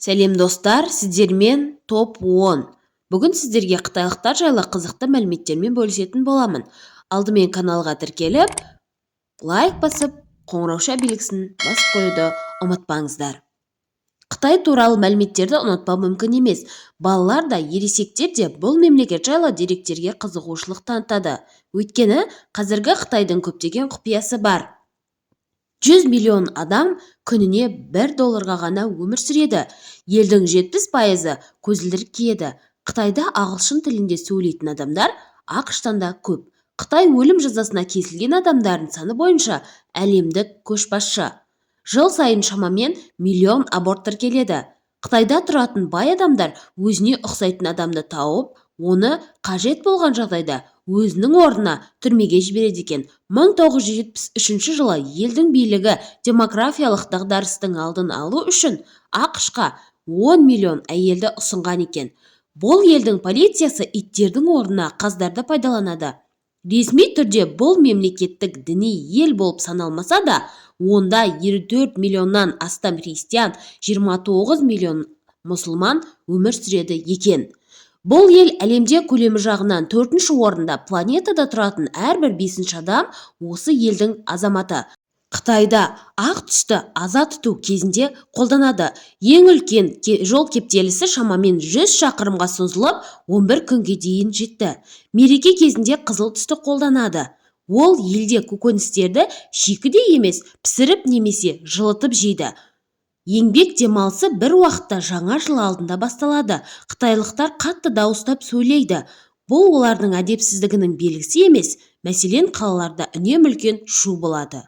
Сәлем достар, сіздермен топ 10. Бүгін сіздерге қытайлықтар жайлы қызықты мәліметтермен бөлісетін боламын. Алдымен каналға тіркеліп, лайк басып, қоңырауша белгісін басып қоюды ұмытпаңыздар. Қытай туралы мәліметтерді ұмытпау мүмкін емес. Балалар да, ересектер де бұл мемлекет жайлы деректерге қызығушылық танытады. Өйткені қазіргі Қытайдың көптеген құпиясы бар. 100 миллион адам күніне $1 ғана өмір сүреді. Елдің 70% көзілдірік киеді. Қытайда ағылшын тілінде сөйлейтін адамдар ақш-тан да көп. Қытай өлім жазасына кесілген адамдардың саны бойынша әлемдік көшбасшы. Жыл сайын шамамен миллион аборт тіркеледі. Қытайда тұратын бай адамдар өзіне ұқсайтын адамды тауып, оны қажет болған жағдайда өзінің орнына түрмеге жібереді екен. 1973 жылы елдің билігі демографиялық дағдарыстың алдын алу үшін ақш-қа 10 миллион әйелді ұсынған екен. Бұл елдің полициясы иттердің орнына қаздарды пайдаланады. Ресми түрде бұл мемлекеттік діни ел болып саналмаса да, онда 24 миллионнан астам христиан, 29 миллион мұсылман өмір сүреді екен. Бұл ел әлемде көлемі жағынан 4-ші орында, планетада тұратын әрбір 5-ші адам осы елдің азаматы. Қытайда ақ түсті аза тұту кезінде қолданады. Ең үлкен жол кептелісі шамамен 100 шақырымға созылып, 11 күнге дейін жетті. Мереке кезінде қызыл түсті қолданады. Ол елде көкөністерді шикіде емес, пісіріп немесе жылытып жейді. Еңбек демалысы бір уақытта жаңа жыл алдында басталады. Қытайлықтар қатты дауыстап сөйлейді. Бұл олардың әдепсіздігінің белгісі емес. Мәселен, қалаларда үнемі үлкен шу болады.